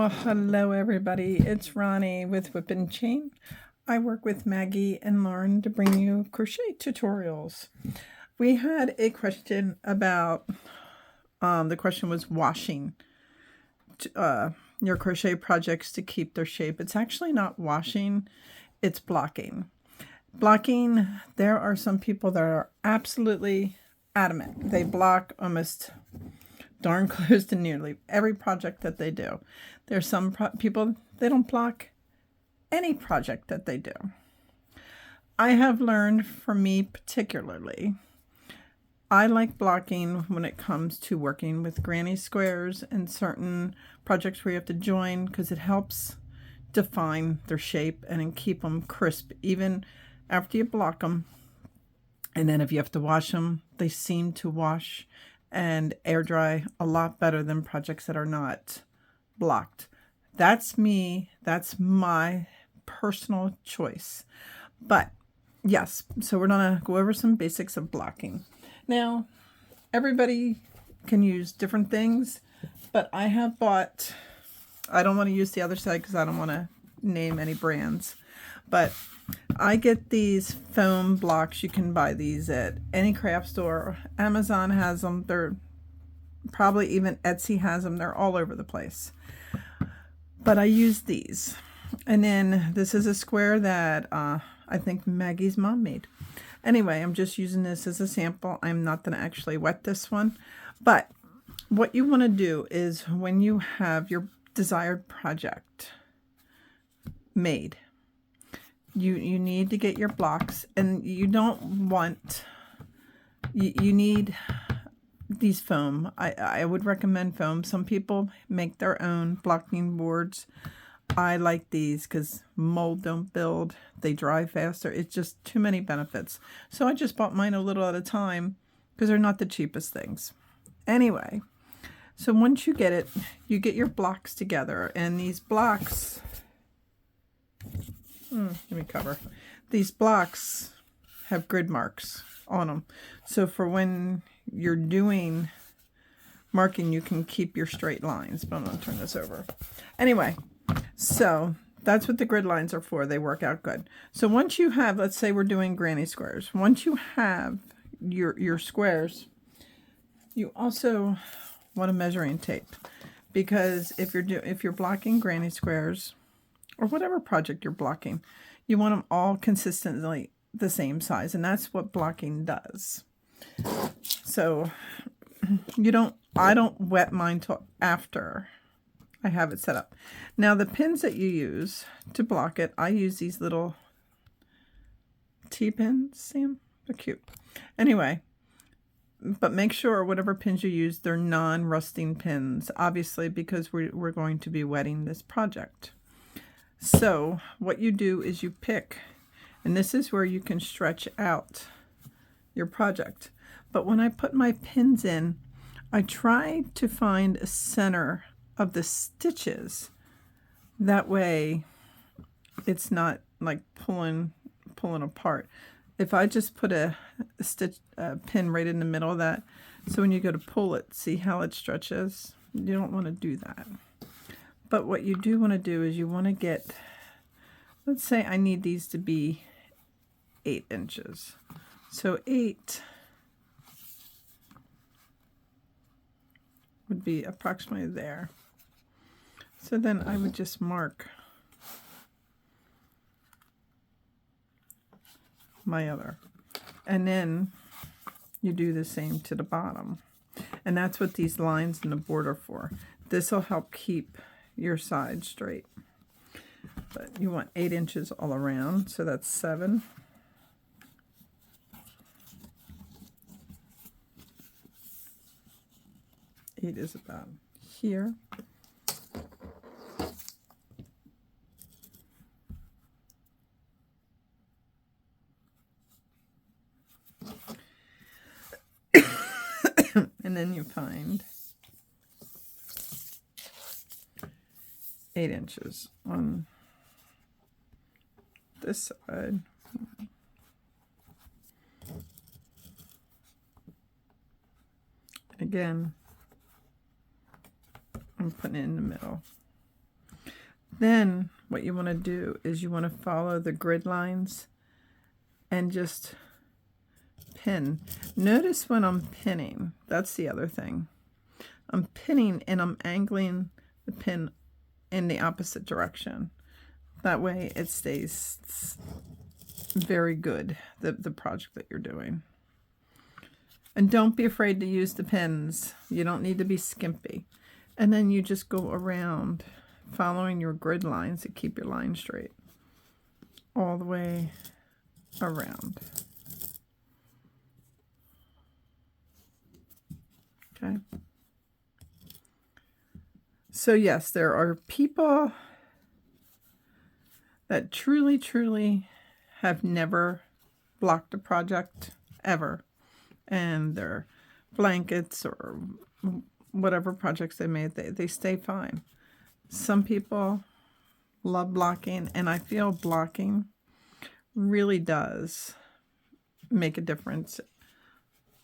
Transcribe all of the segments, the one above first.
Well, hello everybody. It's Ronnie with Whip and Chain. I work with Maggie and Lauren to bring you crochet tutorials. We had a question about, the question was washing your crochet projects to keep their shape. It's actually not washing, it's blocking. Blocking, there are some people that are absolutely adamant. They block almost darn close to nearly every project that they do. There's some people, they don't block any project that they do. I have learned, for me particularly, I like blocking when it comes to working with granny squares and certain projects where you have to join, because it helps define their shape and keep them crisp even after you block them. And then if you have to wash them, they seem to wash and air dry a lot better than projects that are not blocked. That's me. That's my personal choice. But yes, so we're going to go over some basics of blocking. Now, everybody can use different things, but I have bought, I don't want to use the other side because I don't want to name any brands, but I get these foam blocks. You can buy these at any craft store. Amazon has them. They're probably even Etsy has them. They're all over the place. But I use these. And then this is a square that I think Maggie's mom made. Anyway, I'm just using this as a sample. I'm not going to actually wet this one. But what you want to do is when you have your desired project made, you need to get your blocks, and you don't want, you need these foam. I would recommend foam. Some people make their own blocking boards. I like these because mold don't build, they dry faster. It's just too many benefits. So I just bought mine a little at a time because they're not the cheapest things. Anyway, so once you get it, you get your blocks together, and these blocks, let me cover. These blocks have grid marks on them. So for when you're doing marking, you can keep your straight lines. But I'm going to turn this over. Anyway, so that's what the grid lines are for. They work out good. So once you have, let's say we're doing granny squares. Once you have your squares, you also want a measuring tape, because if you're blocking granny squares, or whatever project you're blocking, you want them all consistently the same size, and that's what blocking does. So I don't wet mine till after I have it set up. Now the pins that you use to block it, I use these little T-pins, Sam, they're cute. Anyway, but make sure whatever pins you use, they're non-rusting pins, obviously, because we're going to be wetting this project. So what you do is you pick, and this is where you can stretch out your project. But when I put my pins in, I try to find a center of the stitches. That way it's not like pulling apart. If I just put a pin right in the middle of that, so when you go to pull it, see how it stretches? You don't want to do that. But what you do want to do is you want to get, let's say I need these to be 8 inches. So 8 would be approximately there. So then I would just mark my other. And then you do the same to the bottom. And that's what these lines in the board are for. This will help keep your side straight. But you want 8 inches all around, so that's 7. Eight is about here. And then you find 8 inches on this side. Again, I'm putting it in the middle. Then what you want to do is you want to follow the grid lines and just pin. Notice when I'm pinning, that's the other thing. I'm pinning and I'm angling the pin in the opposite direction. That way it stays very good, the project that you're doing. And don't be afraid to use the pins. You don't need to be skimpy. And then you just go around following your grid lines to keep your line straight all the way around. Okay. So yes, there are people that truly, truly have never blocked a project ever. And their blankets or whatever projects they made, they stay fine. Some people love blocking, and I feel blocking really does make a difference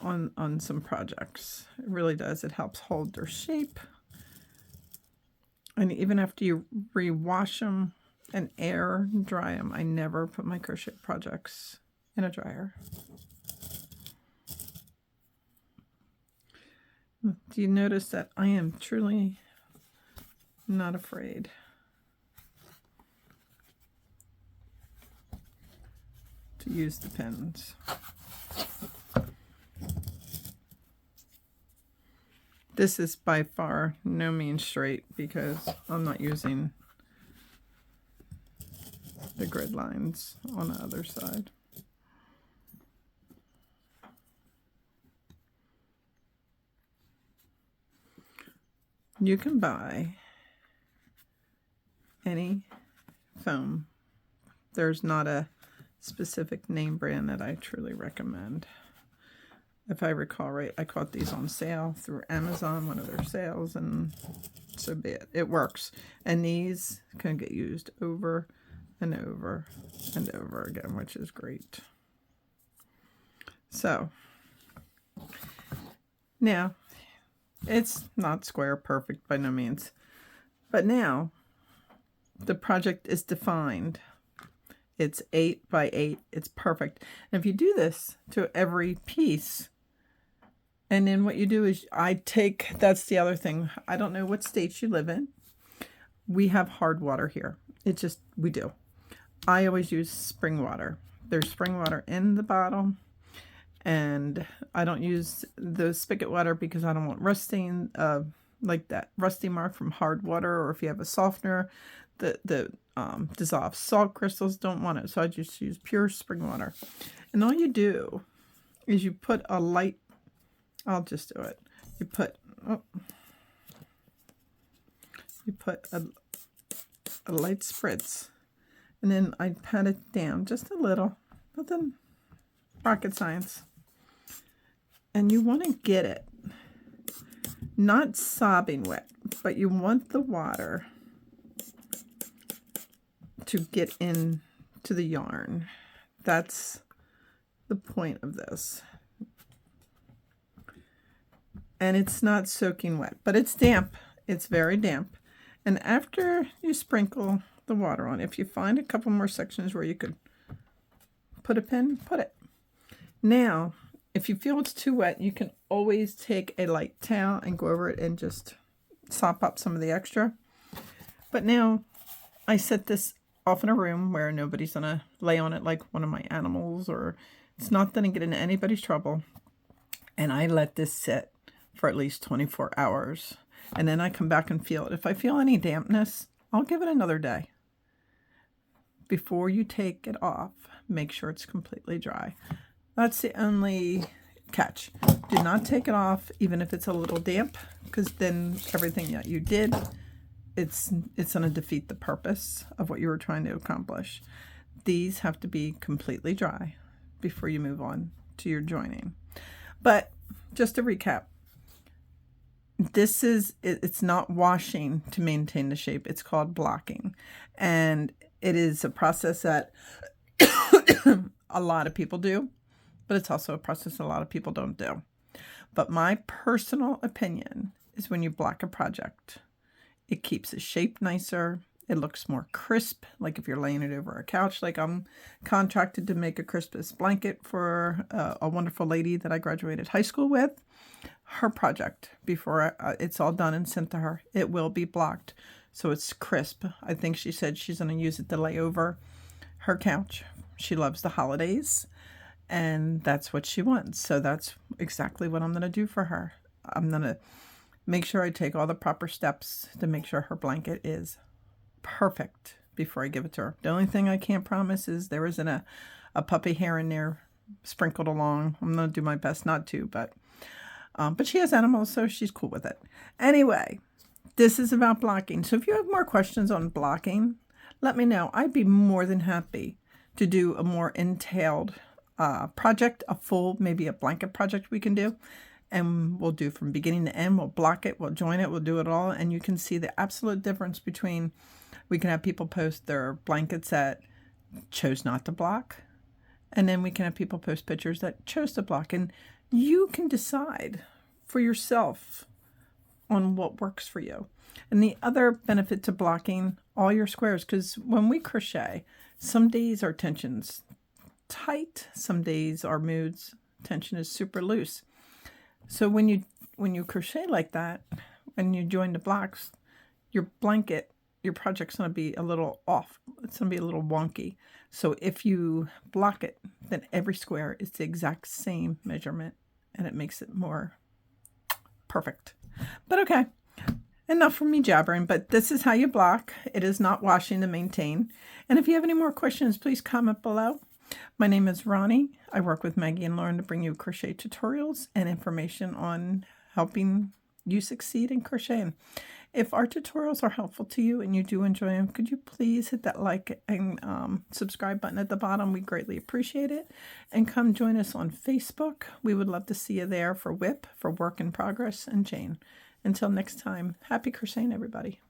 on some projects. It really does. It helps hold their shape. And even after you rewash them and air dry them, I never put my crochet projects in a dryer. Do you notice that I am truly not afraid to use the pins? This is by far no means straight because I'm not using the grid lines on the other side. You can buy any foam. There's not a specific name brand that I truly recommend. If I recall right, I caught these on sale through Amazon, one of their sales, and so be it. It works. And these can get used over and over and over again, which is great. So, now, it's not square perfect by no means. But now, the project is defined. It's 8 by 8. It's perfect. And if you do this to every piece, and then what you do is that's the other thing. I don't know what states you live in. We have hard water here. We do. I always use spring water. There's spring water in the bottle. And I don't use the spigot water because I don't want rusting, like that rusty mark from hard water, or if you have a softener, the dissolved salt crystals, don't want it. So I just use pure spring water. And all you do is you put a light, I'll just do it. You put a light spritz, and then I pat it down just a little, nothing rocket science. And you want to get it not sopping wet, but you want the water to get into the yarn. That's the point of this. And it's not soaking wet, but it's damp. It's very damp. And after you sprinkle the water on, if you find a couple more sections where you could put a pin, put it. Now, if you feel it's too wet, you can always take a light towel and go over it and just sop up some of the extra. But now I set this off in a room where nobody's going to lay on it like one of my animals, or it's not going to get into anybody's trouble. And I let this sit for at least 24 hours. And then I come back and feel it. If I feel any dampness, I'll give it another day. Before you take it off, make sure it's completely dry. That's the only catch. Do not take it off, even if it's a little damp, because then everything that you did, it's going to defeat the purpose of what you were trying to accomplish. These have to be completely dry before you move on to your joining. But just to recap, it's not washing to maintain the shape. It's called blocking. And it is a process that a lot of people do, but it's also a process a lot of people don't do. But my personal opinion is when you block a project, it keeps the shape nicer. It looks more crisp, like if you're laying it over a couch. Like I'm contracted to make a Christmas blanket for a wonderful lady that I graduated high school with. Her project, before it's all done and sent to her, it will be blocked. So it's crisp. I think she said she's going to use it to lay over her couch. She loves the holidays, and that's what she wants. So that's exactly what I'm going to do for her. I'm going to make sure I take all the proper steps to make sure her blanket is perfect before I give it to her. The only thing I can't promise is there isn't a puppy hair in there sprinkled along. I'm going to do my best not to, but she has animals, so she's cool with it. Anyway, this is about blocking. So if you have more questions on blocking, let me know. I'd be more than happy to do a more entailed project, a full, maybe a blanket project we can do. And we'll do from beginning to end. We'll block it, we'll join it, we'll do it all. And you can see the absolute difference between, we can have people post their blankets that chose not to block. And then we can have people post pictures that chose to block. And you can decide for yourself on what works for you. And the other benefit to blocking all your squares, because when we crochet, some days our tension's tight, some days our moods tension is super loose. So when you crochet like that, when you join the blocks, your blanket, your project's going to be a little off. It's going to be a little wonky. So if you block it, then every square is the exact same measurement, and it makes it more perfect. But okay, enough from me jabbering, but this is how you block. It is not washing to maintain. And if you have any more questions, please comment below. My name is Ronnie. I work with Maggie and Lauren to bring you crochet tutorials and information on helping you succeed in crocheting. If our tutorials are helpful to you and you do enjoy them, could you please hit that like and subscribe button at the bottom? We greatly appreciate it. And come join us on Facebook. We would love to see you there for WIP, for Work in Progress, and Jane. Until next time, happy crocheting, everybody.